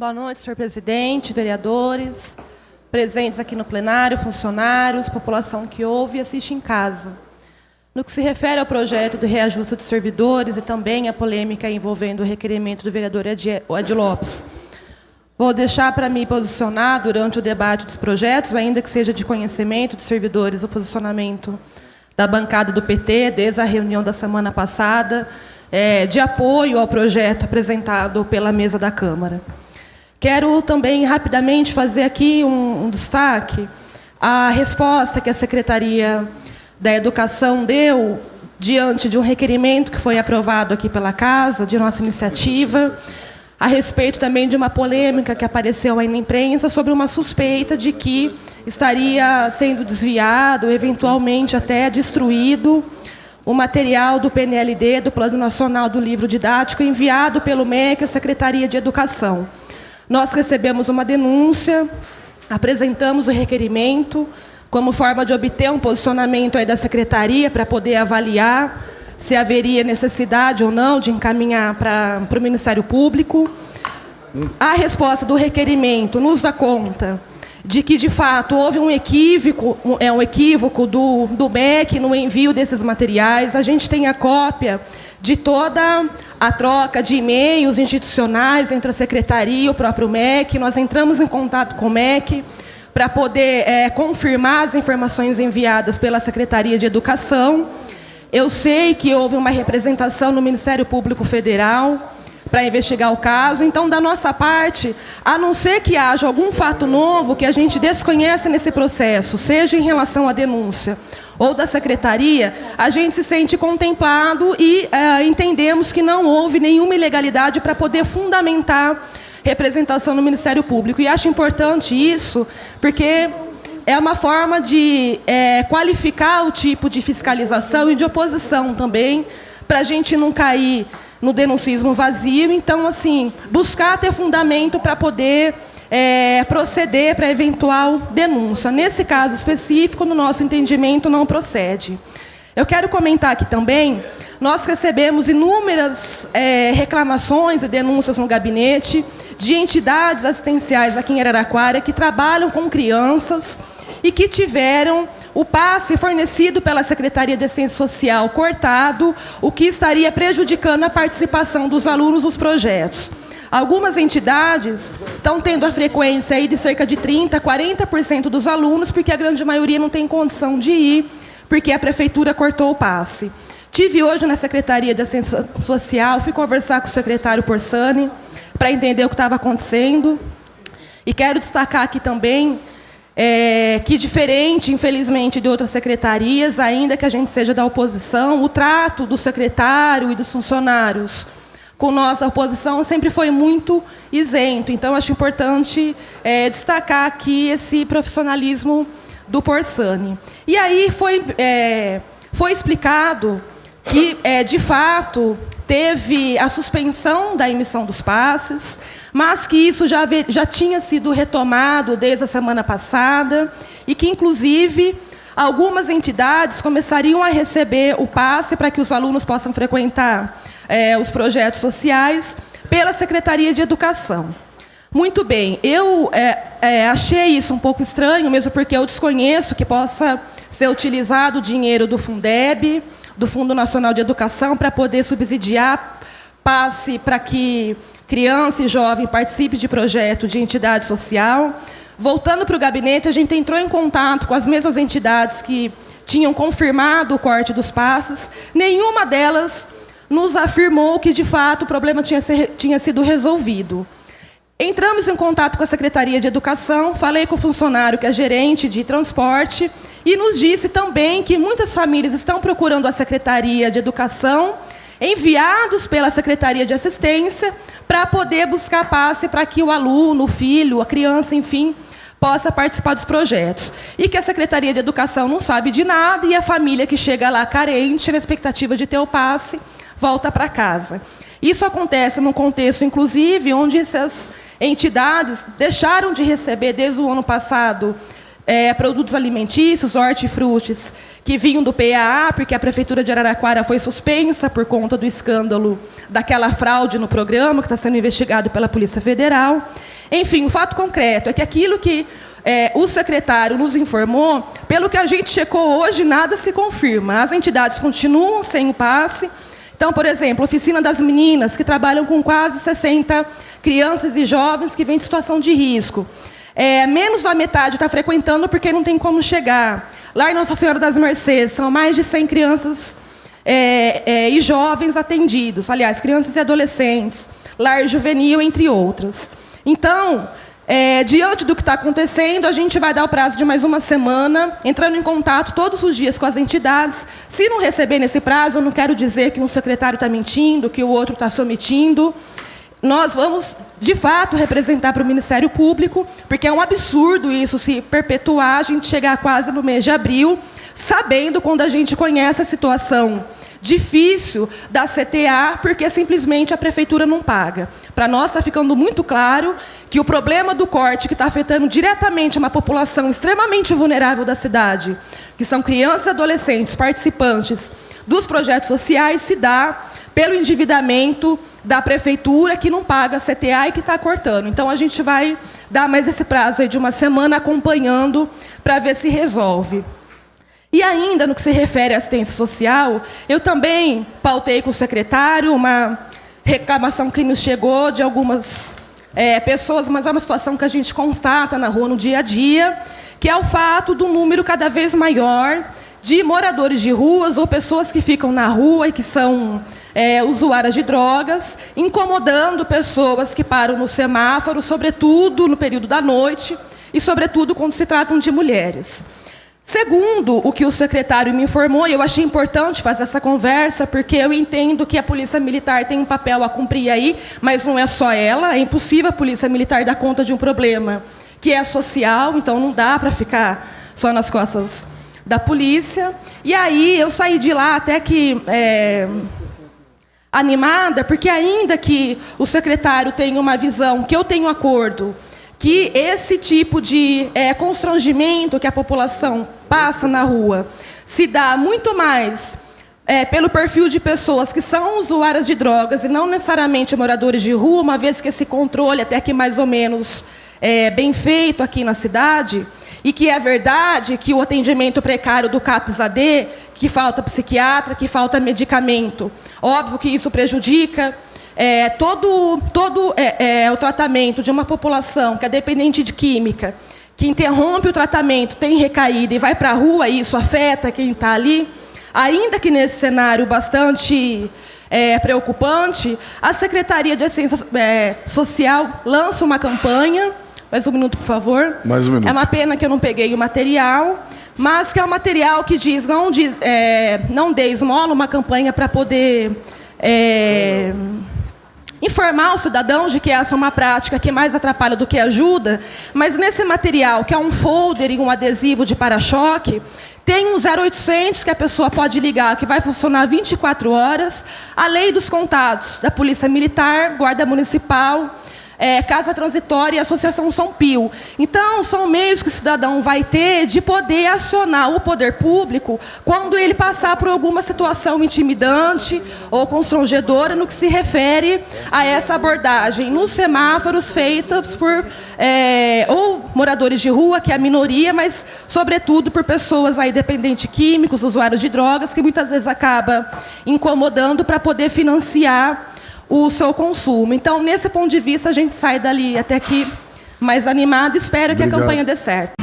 Boa noite, senhor presidente, vereadores, presentes aqui no plenário, funcionários, população que ouve e assiste em casa. No que se refere ao projeto do reajuste de servidores e também a polêmica envolvendo o requerimento do vereador Adi Lopes, vou deixar para me posicionar durante o debate dos projetos, ainda que seja de conhecimento dos servidores, o posicionamento da bancada do PT, desde a reunião da semana passada, de apoio ao projeto apresentado pela mesa da Câmara. Quero também rapidamente fazer aqui um destaque à resposta que a Secretaria da Educação deu diante de um requerimento que foi aprovado aqui pela Casa, de nossa iniciativa, a respeito também de uma polêmica que apareceu aí na imprensa sobre uma suspeita de que estaria sendo desviado, eventualmente até destruído, o material do PNLD, do Plano Nacional do Livro Didático, enviado pelo MEC à Secretaria de Educação. Nós recebemos uma denúncia, apresentamos o requerimento, como forma de obter um posicionamento aí da Secretaria para poder avaliar se haveria necessidade ou não de encaminhar para o Ministério Público. A resposta do requerimento nos dá conta de que, de fato, houve um equívoco do MEC no envio desses materiais. A gente tem a cópia de toda a troca de e-mails institucionais entre a Secretaria e o próprio MEC. Nós entramos em contato com o MEC para poder confirmar as informações enviadas pela Secretaria de Educação. Eu sei que houve uma representação no Ministério Público Federal para investigar o caso. Então, da nossa parte, a não ser que haja algum fato novo que a gente desconhece nesse processo, seja em relação à denúncia ou da Secretaria, a gente se sente contemplado e entendemos que não houve nenhuma ilegalidade para poder fundamentar representação no Ministério Público. E acho importante isso, porque é uma forma de qualificar o tipo de fiscalização e de oposição também, para a gente não cair no denuncismo vazio. Então, assim, buscar ter fundamento para poder proceder para eventual denúncia. Nesse caso específico, no nosso entendimento, não procede. Eu quero comentar aqui também, nós recebemos inúmeras reclamações e denúncias no gabinete de entidades assistenciais aqui em Araraquara que trabalham com crianças e que tiveram o passe fornecido pela Secretaria de Assistência Social cortado, o que estaria prejudicando a participação dos alunos nos projetos. Algumas entidades estão tendo a frequência aí de cerca de 30%, 40% dos alunos, porque a grande maioria não tem condição de ir, porque a Prefeitura cortou o passe. Tive hoje na Secretaria de Assistência Social, fui conversar com o secretário Porsani, para entender o que estava acontecendo. E quero destacar aqui também que, diferente, infelizmente, de outras secretarias, ainda que a gente seja da oposição, o trato do secretário e dos funcionários com nós da oposição sempre foi muito isento. Então, acho importante destacar aqui esse profissionalismo do Porsani. E aí foi explicado que, de fato, teve a suspensão da emissão dos passes, mas que isso já tinha sido retomado desde a semana passada e que, inclusive, algumas entidades começariam a receber o passe para que os alunos possam frequentar os projetos sociais pela Secretaria de Educação. Muito bem, eu achei isso um pouco estranho, mesmo porque eu desconheço que possa ser utilizado o dinheiro do Fundeb, do Fundo Nacional de Educação, para poder subsidiar passe para que criança e jovem participe de projeto de entidade social. Voltando para o gabinete, a gente entrou em contato com as mesmas entidades que tinham confirmado o corte dos passes. Nenhuma delas nos afirmou que, de fato, o problema tinha sido resolvido. Entramos em contato com a Secretaria de Educação, falei com o funcionário que é gerente de transporte, e nos disse também que muitas famílias estão procurando a Secretaria de Educação, enviados pela Secretaria de Assistência, para poder buscar passe para que o aluno, o filho, a criança, enfim, possa participar dos projetos. E que a Secretaria de Educação não sabe de nada, e a família que chega lá carente, na expectativa de ter o passe, volta para casa. Isso acontece num contexto, inclusive, onde essas entidades deixaram de receber, desde o ano passado, produtos alimentícios, hortifrutis, que vinham do PAA, porque a Prefeitura de Araraquara foi suspensa por conta do escândalo daquela fraude no programa, que está sendo investigado pela Polícia Federal. Enfim, o fato concreto é que aquilo que o secretário nos informou, pelo que a gente checou hoje, nada se confirma. As entidades continuam sem o passe. Então, por exemplo, a Oficina das Meninas, que trabalham com quase 60 crianças e jovens que vêm de situação de risco. Menos da metade está frequentando porque não tem como chegar. Lá em Nossa Senhora das Mercês, são mais de 100 crianças e jovens atendidos. Aliás, crianças e adolescentes. Lar juvenil, entre outras. Então, diante do que está acontecendo, a gente vai dar o prazo de mais uma semana, entrando em contato todos os dias com as entidades. Se não receber nesse prazo, eu não quero dizer que um secretário está mentindo, que o outro está se omitindo. Nós vamos, de fato, representar para o Ministério Público, porque é um absurdo isso se perpetuar, a gente chegar quase no mês de abril, sabendo quando a gente conhece a situação difícil da CTA, porque simplesmente a Prefeitura não paga. Para nós está ficando muito claro que o problema do corte, que está afetando diretamente uma população extremamente vulnerável da cidade, que são crianças e adolescentes participantes dos projetos sociais, se dá pelo endividamento da Prefeitura, que não paga a CTA e que está cortando. Então, a gente vai dar mais esse prazo aí de uma semana acompanhando para ver se resolve. E ainda, no que se refere à assistência social, eu também pautei com o secretário uma reclamação que nos chegou de algumas pessoas, mas é uma situação que a gente constata na rua no dia a dia, que é o fato do número cada vez maior de moradores de ruas ou pessoas que ficam na rua e que são usuárias de drogas, incomodando pessoas que param no semáforo, sobretudo no período da noite e, sobretudo, quando se tratam de mulheres. Segundo o que o secretário me informou, e eu achei importante fazer essa conversa, porque eu entendo que a Polícia Militar tem um papel a cumprir aí, mas não é só ela, é impossível a Polícia Militar dar conta de um problema que é social, então não dá para ficar só nas costas da polícia. E aí eu saí de lá até que animada, porque ainda que o secretário tenha uma visão, que eu tenho acordo, que esse tipo de constrangimento que a população passa na rua se dá muito mais pelo perfil de pessoas que são usuárias de drogas e não necessariamente moradores de rua, uma vez que esse controle até que mais ou menos bem feito aqui na cidade, e que é verdade que o atendimento precário do CAPS-AD, que falta psiquiatra, que falta medicamento, óbvio que isso prejudica todo o tratamento de uma população que é dependente de química, que interrompe o tratamento, tem recaída e vai para a rua, e isso afeta quem está ali. Ainda que nesse cenário bastante preocupante, a Secretaria de Assistência Social lança uma campanha. Mais um minuto, por favor. Mais um minuto. É uma pena que eu não peguei o material, mas que é um material que diz, não dê esmola, uma campanha para poder informar o cidadão de que essa é uma prática que mais atrapalha do que ajuda, mas nesse material, que é um folder e um adesivo de para-choque, tem um 0800 que a pessoa pode ligar, que vai funcionar 24 horas, além dos contatos da Polícia Militar, Guarda Municipal, Casa Transitória e Associação São Pio. Então, são meios que o cidadão vai ter de poder acionar o poder público quando ele passar por alguma situação intimidante ou constrangedora no que se refere a essa abordagem nos semáforos feitas por ou moradores de rua, que é a minoria, mas, sobretudo, por pessoas aí dependentes químicos, usuários de drogas, que muitas vezes acaba incomodando para poder financiar o seu consumo. Então, nesse ponto de vista, a gente sai dali até aqui mais animado. Espero que a campanha dê certo.